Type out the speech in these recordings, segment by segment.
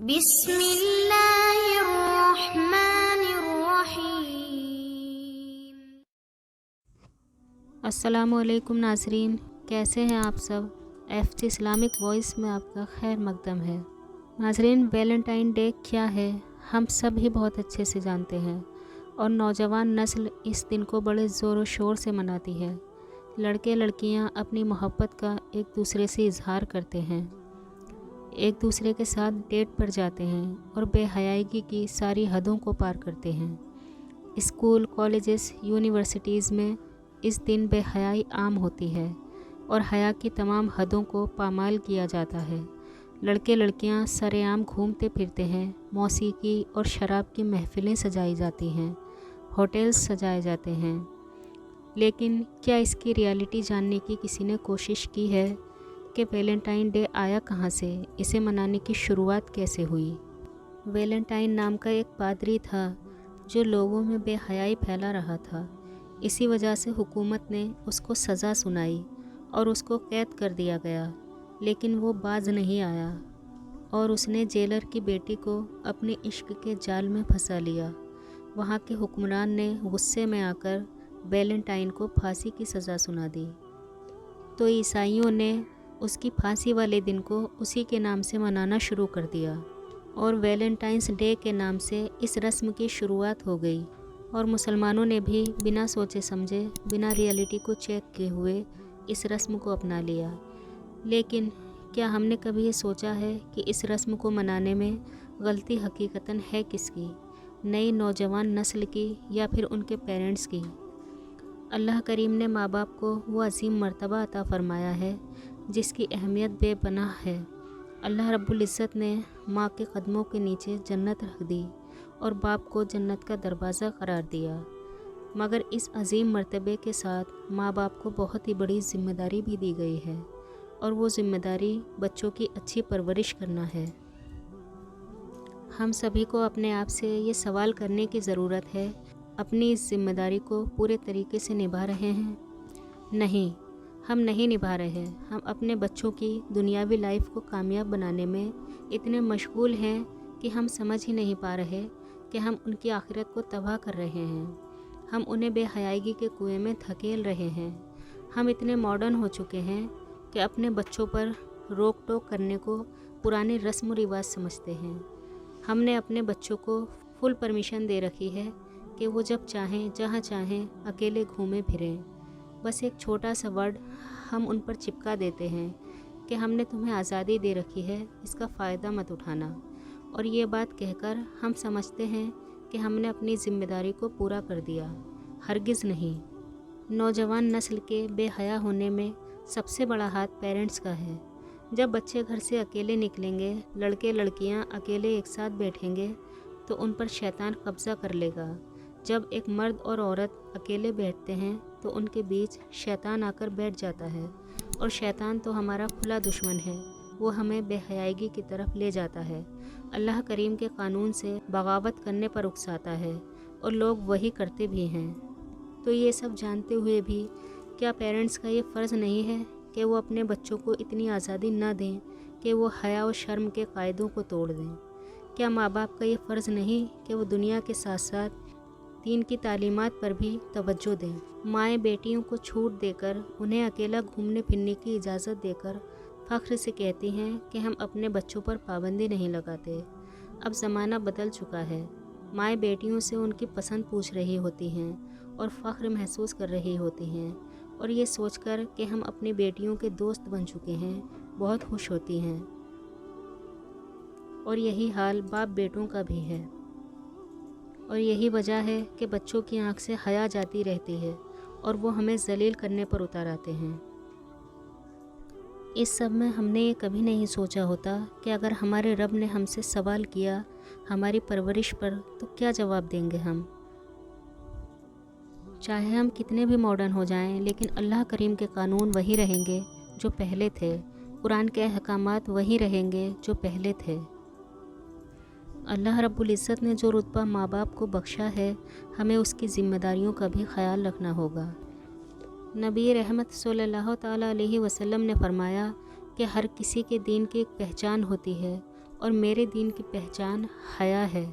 بسم اللہ الرحمن الرحیم۔ السلام علیکم ناظرین، کیسے ہیں آپ سب؟ FT اسلامک وائس میں آپ کا خیر مقدم ہے۔ ناظرین، ویلنٹائن ڈے کیا ہے ہم سب ہی بہت اچھے سے جانتے ہیں، اور نوجوان نسل اس دن کو بڑے زور و شور سے مناتی ہے۔ لڑکے لڑکیاں اپنی محبت کا ایک دوسرے سے اظہار کرتے ہیں، ایک دوسرے کے ساتھ ڈیٹ پر جاتے ہیں اور بے حیائی کی ساری حدوں کو پار کرتے ہیں۔ اسکول، کالجز، یونیورسٹیز میں اس دن بے حیائی عام ہوتی ہے اور حیا کی تمام حدوں کو پامال کیا جاتا ہے۔ لڑکے لڑکیاں سر عام گھومتے پھرتے ہیں، موسیقی اور شراب کی محفلیں سجائی جاتی ہیں، ہوٹلز سجائے جاتے ہیں۔ لیکن کیا اس کی ریالٹی جاننے کی کسی نے کوشش کی ہے کہ ویلنٹائن ڈے آیا کہاں سے، اسے منانے کی شروعات کیسے ہوئی؟ ویلنٹائن نام کا ایک پادری تھا جو لوگوں میں بے حیائی پھیلا رہا تھا۔ اسی وجہ سے حکومت نے اس کو سزا سنائی اور اس کو قید کر دیا گیا، لیکن وہ باز نہیں آیا اور اس نے جیلر کی بیٹی کو اپنے عشق کے جال میں پھنسا لیا۔ وہاں کے حکمران نے غصے میں آ کر ویلنٹائن کو پھانسی کی سزا سنا دی، تو عیسائیوں نے اس کی پھانسی والے دن کو اسی کے نام سے منانا شروع کر دیا، اور ویلنٹائنس ڈے کے نام سے اس رسم کی شروعات ہو گئی۔ اور مسلمانوں نے بھی بنا سوچے سمجھے، بنا ریالٹی کو چیک کیے ہوئے اس رسم کو اپنا لیا۔ لیکن کیا ہم نے کبھی یہ سوچا ہے کہ اس رسم کو منانے میں غلطی حقیقتاً ہے کس کی؟ نئی نوجوان نسل کی یا پھر ان کے پیرنٹس کی؟ اللہ کریم نے ماں باپ کو وہ عظیم مرتبہ عطا فرمایا ہے جس کی اہمیت بے پناہ ہے۔ اللہ رب العزت نے ماں کے قدموں کے نیچے جنت رکھ دی اور باپ کو جنت کا دروازہ قرار دیا، مگر اس عظیم مرتبے کے ساتھ ماں باپ کو بہت ہی بڑی ذمہ داری بھی دی گئی ہے، اور وہ ذمہ داری بچوں کی اچھی پرورش کرنا ہے۔ ہم سبھی کو اپنے آپ سے یہ سوال کرنے کی ضرورت ہے، اپنی اس ذمہ داری کو پورے طریقے سے نبھا رہے ہیں؟ نہیں، ہم نہیں نبھا رہے۔ ہم اپنے بچوں کی دنیاوی لائف کو کامیاب بنانے میں اتنے مشغول ہیں کہ ہم سمجھ ہی نہیں پا رہے کہ ہم ان کی آخرت کو تباہ کر رہے ہیں۔ ہم انہیں بے حیائی کے کنویں میں دھکیل رہے ہیں۔ ہم اتنے ماڈرن ہو چکے ہیں کہ اپنے بچوں پر روک ٹوک کرنے کو پرانے رسم و رواج سمجھتے ہیں۔ ہم نے اپنے بچوں کو فل پرمیشن دے رکھی ہے کہ وہ جب چاہیں جہاں چاہیں اکیلے گھومیں پھریں۔ بس ایک چھوٹا سا ورڈ ہم ان پر چپکا دیتے ہیں کہ ہم نے تمہیں آزادی دے رکھی ہے، اس کا فائدہ مت اٹھانا، اور یہ بات کہہ کر ہم سمجھتے ہیں کہ ہم نے اپنی ذمہ داری کو پورا کر دیا۔ ہرگز نہیں۔ نوجوان نسل کے بے حیا ہونے میں سب سے بڑا ہاتھ پیرنٹس کا ہے۔ جب بچے گھر سے اکیلے نکلیں گے، لڑکے لڑکیاں اکیلے ایک ساتھ بیٹھیں گے تو ان پر شیطان قبضہ کر لے گا۔ جب ایک مرد اور عورت اکیلے بیٹھتے ہیں تو ان کے بیچ شیطان آ کر بیٹھ جاتا ہے، اور شیطان تو ہمارا کھلا دشمن ہے، وہ ہمیں بے حیائی کی طرف لے جاتا ہے، اللہ کریم کے قانون سے بغاوت کرنے پر اکساتا ہے، اور لوگ وہی کرتے بھی ہیں۔ تو یہ سب جانتے ہوئے بھی کیا پیرنٹس کا یہ فرض نہیں ہے کہ وہ اپنے بچوں کو اتنی آزادی نہ دیں کہ وہ حیا و شرم کے قاعدوں کو توڑ دیں؟ کیا ماں باپ کا یہ فرض نہیں کہ وہ دنیا کے ساتھ ساتھ دین کی تعلیمات پر بھی توجہ دیں؟ مائیں بیٹیوں کو چھوٹ دے کر، انہیں اکیلا گھومنے پھرنے کی اجازت دے کر فخر سے کہتی ہیں کہ ہم اپنے بچوں پر پابندی نہیں لگاتے۔ اب زمانہ بدل چکا ہے۔ مائیں بیٹیوں سے ان کی پسند پوچھ رہی ہوتی ہیں اور فخر محسوس کر رہی ہوتی ہیں، اور یہ سوچ کر کہ ہم اپنی بیٹیوں کے دوست بن چکے ہیں بہت خوش ہوتی ہیں۔ اور یہی حال باپ بیٹوں کا بھی ہے، اور یہی وجہ ہے کہ بچوں کی آنکھ سے حیا جاتی رہتی ہے اور وہ ہمیں ذلیل کرنے پر اتر آتے ہیں۔ اس سب میں ہم نے یہ کبھی نہیں سوچا ہوتا کہ اگر ہمارے رب نے ہم سے سوال کیا ہماری پرورش پر تو کیا جواب دیں گے ہم؟ چاہے ہم کتنے بھی ماڈرن ہو جائیں، لیکن اللہ کریم کے قانون وہی رہیں گے جو پہلے تھے، قرآن کے احکامات وہی رہیں گے جو پہلے تھے۔ اللہ رب العزت نے جو رتبہ ماں باپ کو بخشا ہے، ہمیں اس کی ذمہ داریوں کا بھی خیال رکھنا ہوگا۔ نبی رحمت صلی اللہ تعالیٰ علیہ وسلم نے فرمایا کہ ہر کسی کے دین کی ایک پہچان ہوتی ہے، اور میرے دین کی پہچان حیا ہے۔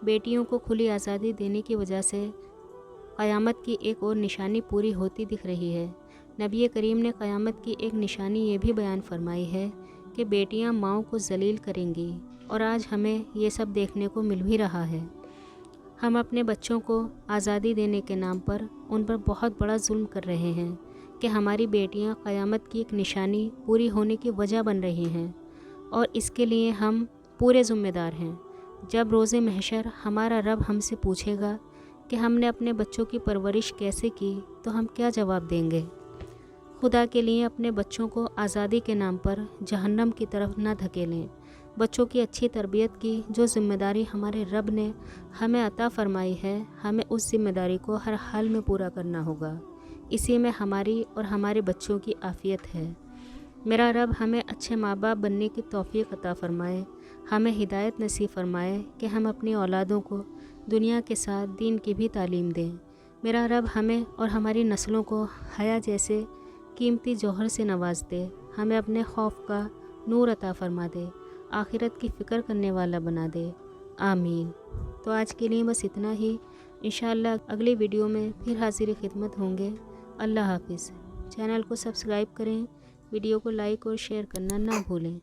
بیٹیوں کو کھلی آزادی دینے کی وجہ سے قیامت کی ایک اور نشانی پوری ہوتی دکھ رہی ہے۔ نبی کریم نے قیامت کی ایک نشانی یہ بھی بیان فرمائی ہے کہ بیٹیاں ماؤں کو ذلیل کریں گی، اور آج ہمیں یہ سب دیکھنے کو مل بھی رہا ہے۔ ہم اپنے بچوں کو آزادی دینے کے نام پر ان پر بہت بڑا ظلم کر رہے ہیں کہ ہماری بیٹیاں قیامت کی ایک نشانی پوری ہونے کی وجہ بن رہی ہیں، اور اس کے لیے ہم پورے ذمہ دار ہیں۔ جب روز محشر ہمارا رب ہم سے پوچھے گا کہ ہم نے اپنے بچوں کی پرورش کیسے کی، تو ہم کیا جواب دیں گے؟ خدا کے لیے اپنے بچوں کو آزادی کے نام پر جہنم کی طرف نہ دھکیلیں۔ بچوں کی اچھی تربیت کی جو ذمہ داری ہمارے رب نے ہمیں عطا فرمائی ہے، ہمیں اس ذمہ داری کو ہر حال میں پورا کرنا ہوگا۔ اسی میں ہماری اور ہمارے بچوں کی عافیت ہے۔ میرا رب ہمیں اچھے ماں باپ بننے کی توفیق عطا فرمائے، ہمیں ہدایت نصیب فرمائے کہ ہم اپنی اولادوں کو دنیا کے ساتھ دین کی بھی تعلیم دیں۔ میرا رب ہمیں اور ہماری نسلوں کو حیا جیسے قیمتی جوہر سے نواز دے، ہمیں اپنے خوف کا نور عطا فرما دے، آخرت کی فکر کرنے والا بنا دے، آمین۔ تو آج کے لیے بس اتنا ہی، انشاءاللہ اگلی ویڈیو میں پھر حاضر خدمت ہوں گے۔ اللہ حافظ۔ چینل کو سبسکرائب کریں، ویڈیو کو لائک اور شیئر کرنا نہ بھولیں۔